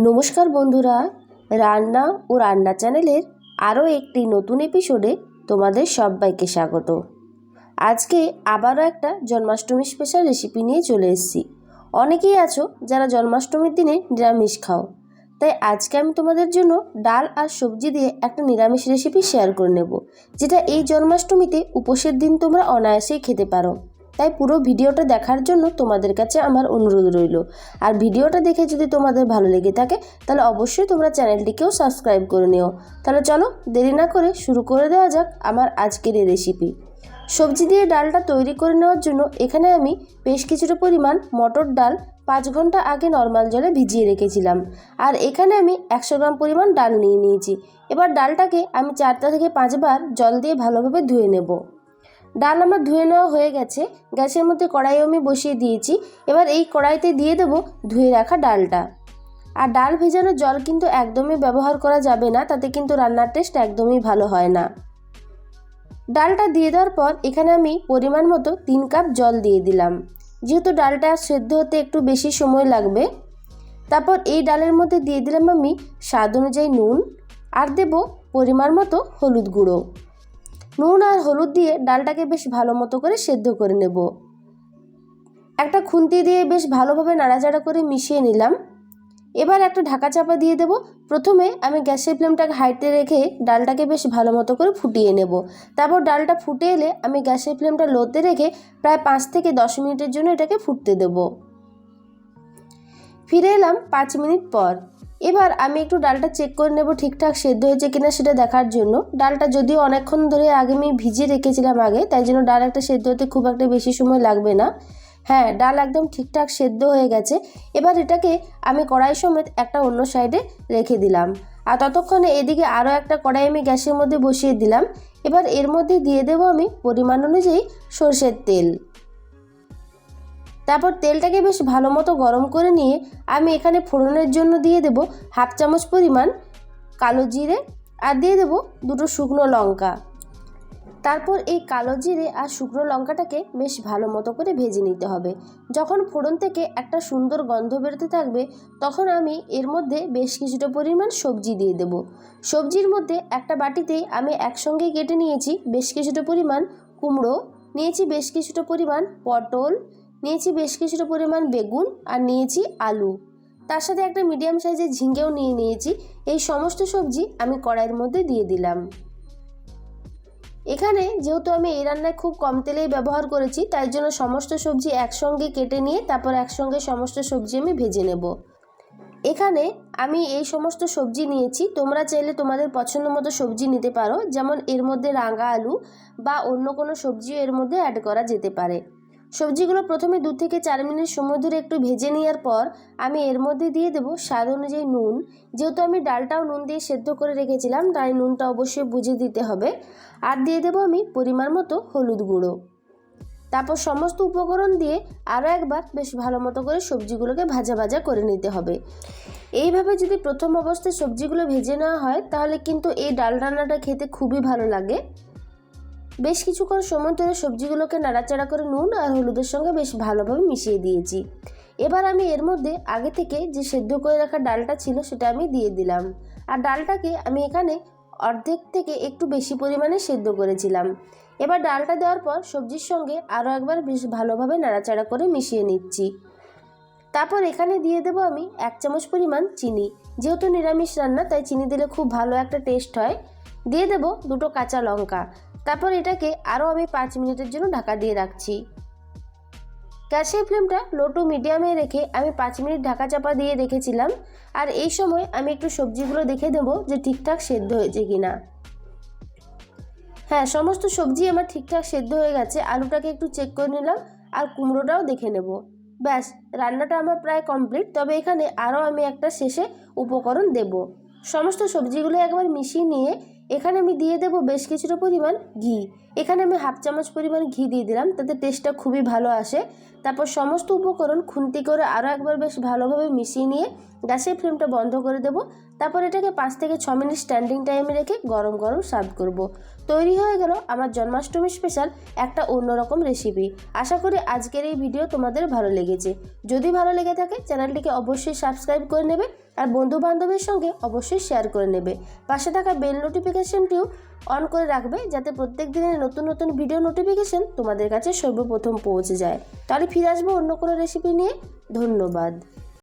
নমস্কার বন্ধুরা, রান্না ও রান্না চ্যানেলের আরও একটি নতুন এপিসোডে তোমাদের সবাইকে স্বাগত। আজকে আবারও একটা জন্মাষ্টমী স্পেশাল রেসিপি নিয়ে চলে এসেছি। অনেকেই আছো যারা জন্মাষ্টমীর দিনে নিরামিষ খাও, তাই আজকে আমি তোমাদের জন্য ডাল আর সবজি দিয়ে একটা নিরামিষ রেসিপি শেয়ার করে নেব, যেটা এই জন্মাষ্টমীতে উপোসের দিন তোমরা অনায়াসেই খেতে পারো। তাই পুরো ভিডিওটা দেখার জন্য তোমাদের কাছে আমার অনুরোধ রইল। আর ভিডিওটা দেখে যদি তোমাদের ভালো লেগে থাকে তাহলে অবশ্যই তোমরা চ্যানেলটিকেও সাবস্ক্রাইব করে নিও। তাহলে চলো দেরি না করে শুরু করে দেওয়া যাক আমার আজকের এই রেসিপি। সবজি দিয়ে ডালটা তৈরি করে নেওয়ার জন্য এখানে আমি বেশ কিছুটা পরিমাণ মটর ডাল 5 ঘন্টা আগে নর্মাল জলে ভিজিয়ে রেখেছিলাম। আর এখানে আমি 100 গ্রাম পরিমাণ ডাল নিয়ে নিয়েছি। এবার ডালটাকে আমি 4 থেকে 5 বার জল দিয়ে ভালোভাবে ধুয়ে নেব। ডাল আমার ধুয়ে নেওয়া হয়ে গেছে। গ্যাসের মধ্যে কড়াইও আমি বসিয়ে দিয়েছি। এবার এই কড়াইতে দিয়ে দেবো ধুয়ে রাখা ডালটা। আর ডাল ভেজানোর জল কিন্তু একদমই ব্যবহার করা যাবে না, তাতে কিন্তু রান্নার টেস্ট একদমই ভালো হয় না। ডালটা দিয়ে দেওয়ার পর এখানে আমি পরিমাণ মতো 3 কাপ জল দিয়ে দিলাম, যেহেতু ডালটা সেদ্ধ হতে একটু বেশি সময় লাগবে। তারপর এই ডালের মধ্যে দিয়ে দিলাম আমি স্বাদ অনুযায়ী নুন, আর দেব পরিমাণ মতো হলুদ গুঁড়ো। নুন আর হলুদ দিয়ে ডালটাকে বেশ ভালো মতো করে সেদ্ধ করে নেব। একটা খুন্তি দিয়ে বেশ ভালোভাবে নাড়াচাড়া করে মিশিয়ে নিলাম। এবার একটা ঢাকা চাপা দিয়ে দেব। প্রথমে আমি গ্যাসের ফ্লেমটাকে হাইতে রেখে ডালটাকে বেশ ভালো মতো করে ফুটিয়ে নেব। তারপর ডালটা ফুটে এলে আমি গ্যাসের ফ্লেমটা লোতে রেখে প্রায় 5 থেকে 10 মিনিটের জন্য এটাকে ফুটতে দেব। ফিরে এলাম 5 মিনিট পর। এবার আমি একটু ডালটা চেক করে নেব ঠিকঠাক সেদ্ধ হয়েছে কিনা সেটা দেখার জন্য। ডালটা যদিও অনেকক্ষণ ধরে আগে আমি ভিজিয়ে রেখেছিলাম আগে, তাই জন্য ডাল একটা সেদ্ধ হতে খুব একটা বেশি সময় লাগবে না। হ্যাঁ, ডাল একদম ঠিকঠাক সেদ্ধ হয়ে গেছে। এবার এটাকে আমি কড়াই সমেত একটা অন্য সাইডে রেখে দিলাম। আর ততক্ষণে এদিকে আরও একটা কড়াই আমি গ্যাসের মধ্যে বসিয়ে দিলাম। এবার এর মধ্যে দিয়ে দেবো আমি পরিমাণ অনুযায়ী সরষের তেল। তারপর তেলটাকে বেশ ভালো মতো গরম করে নিয়ে আমি এখানে ফোড়নের জন্য দিয়ে দেব 1/2 চামচ পরিমাণ কালো জিরে, আর দিয়ে দেব 2টো শুকনো লঙ্কা। তারপর এই কালো জিরে আর শুকনো লঙ্কাটাকে বেশ ভালো মতো করে ভেজে নিতে হবে। যখন ফোড়ন থেকে একটা সুন্দর গন্ধ বেরোতে থাকবে, তখন আমি এর মধ্যে বেশ কিছুটা পরিমাণ সবজি দিয়ে দেব। সবজির মধ্যে একটা বাটিতে আমি একসঙ্গে কেটে নিয়েছি বেশ কিছুটা পরিমাণ কুমড়ো, নিয়েছি বেশ কিছুটা পরিমাণ পটল, নিয়েছি বেশ কিছুটা পরিমাণ বেগুন, আর নিয়েছি আলু। তার সাথে একটা মিডিয়াম সাইজের ঝিঙ্গেও নিয়েছি। এই সমস্ত সবজি আমি কড়াইয়ের মধ্যে দিয়ে দিলাম। এখানে যেহেতু আমি এই রান্নায় খুব কম তেলেই ব্যবহার করেছি, তাই জন্য সমস্ত সবজি একসঙ্গে কেটে নিয়ে তারপর একসঙ্গে সমস্ত সবজি আমি ভেজে নেব। এখানে আমি এই সমস্ত সবজি নিয়েছি। তোমরা চাইলে তোমাদের পছন্দ মতো সবজি নিতে পারো, যেমন এর মধ্যে রাঙা আলু বা অন্য কোনো সবজিও এর মধ্যে অ্যাড করা যেতে পারে। সবজিগুলো প্রথমে 2 থেকে 4 মিনিট সময় ধরে একটু ভেজে নেওয়ার পর আমি এর মধ্যে দিয়ে দেবো স্বাদ অনুযায়ী নুন। যেহেতু আমি ডালটাও নুন দিয়ে সেদ্ধ করে রেখেছিলাম, তাই নুনটা অবশ্যই বুঝে দিতে হবে। আর দিয়ে দেবো আমি পরিমাণ মতো হলুদ গুঁড়ো। তারপর সমস্ত উপকরণ দিয়ে আরও একবার বেশ ভালো মতো করে সবজিগুলোকে ভাজা ভাজা করে নিতে হবে। এইভাবে যদি প্রথম অবস্থায় সবজিগুলো ভেজে নেওয়া হয়, তাহলে কিন্তু এই ডাল রান্নাটা খেতে খুবই ভালো লাগে। বেশ কিছুক্ষণ সময় ধরে সবজিগুলোকে নাড়াচাড়া করে নুন আর হলুদের সঙ্গে বেশ ভালোভাবে মিশিয়ে দিয়েছি। এবার আমি এর মধ্যে আগে থেকে যে সেদ্ধ করে রাখা ডালটা ছিল সেটা আমি দিয়ে দিলাম। আর ডালটাকে আমি এখানে অর্ধেক থেকে একটু বেশি পরিমাণে সেদ্ধ করেছিলাম। এবার ডালটা দেওয়ার পর সবজির সঙ্গে আরও একবার বেশ ভালোভাবে নাড়াচাড়া করে মিশিয়ে নিচ্ছি। তারপর এখানে দিয়ে দেবো আমি 1 চামচ পরিমাণ চিনি। যেহেতু নিরামিষ রান্না, তাই চিনি দিলে খুব ভালো একটা টেস্ট হয়। দিয়ে দেবো 2টো কাঁচা লঙ্কা। তারপর এটাকে আরও আমি 5 মিনিটের জন্য ঢাকা দিয়ে রাখছি। গ্যাসের ফ্লেমটা লো টু মিডিয়ামে রেখে আমি 5 মিনিট ঢাকা চাপা দিয়ে রেখেছিলাম। আর এই সময় আমি একটু সবজিগুলো দেখে দেবো যে ঠিকঠাক সেদ্ধ হয়েছে কিনা। হ্যাঁ, সমস্ত সবজি আমার ঠিকঠাক সেদ্ধ হয়ে গেছে। আলুটাকে একটু চেক করে নিলাম, আর কুমড়োটাও দেখে নেব। ব্যাস, রান্নাটা আমার প্রায় কমপ্লিট। তবে এখানে আরও আমি একটা শেষে উপকরণ দেব। সমস্ত সবজিগুলো একবার মিশিয়ে নিয়ে এখানে আমি দিয়ে দেব বেশ কিছুটা পরিমাণ ঘি। এখানে আমি হাফ চামচ পরিমাণ ঘি দিয়ে দিলাম, তাতে টেস্টটা খুবই ভালো আসে। তারপর সমস্ত উপকরণ খুন্তি করে আরও একবার বেশ ভালোভাবে মিশিয়ে নিয়ে গ্যাসের ফ্লেমটা বন্ধ করে দেব। তারপর এটাকে 5 থেকে 6 মিনিট স্ট্যান্ডিং টাইমে রেখে গরম গরম সার্ভ করব। তৈরি হয়ে গেল আমার জন্মাষ্টমী স্পেশাল একটা অন্যরকম রেসিপি। আশা করি আজকের এই ভিডিও তোমাদের ভালো লেগেছে। যদি ভালো লেগে থাকে চ্যানেলটিকে অবশ্যই সাবস্ক্রাইব করে নেবে আর বন্ধু বান্ধবের সঙ্গে অবশ্যই শেয়ার করে নেবে। পাশে থাকা বেল নোটিফিকেশনটিও অন করে রাখবে, যাতে প্রত্যেক দিনের নতুন নতুন ভিডিও নোটিফিকেশন তোমাদের কাছে সর্বপ্রথম পৌঁছে যায়। তাহলে ফিরে আসবো অন্য কোনো রেসিপি নিয়ে। ধন্যবাদ।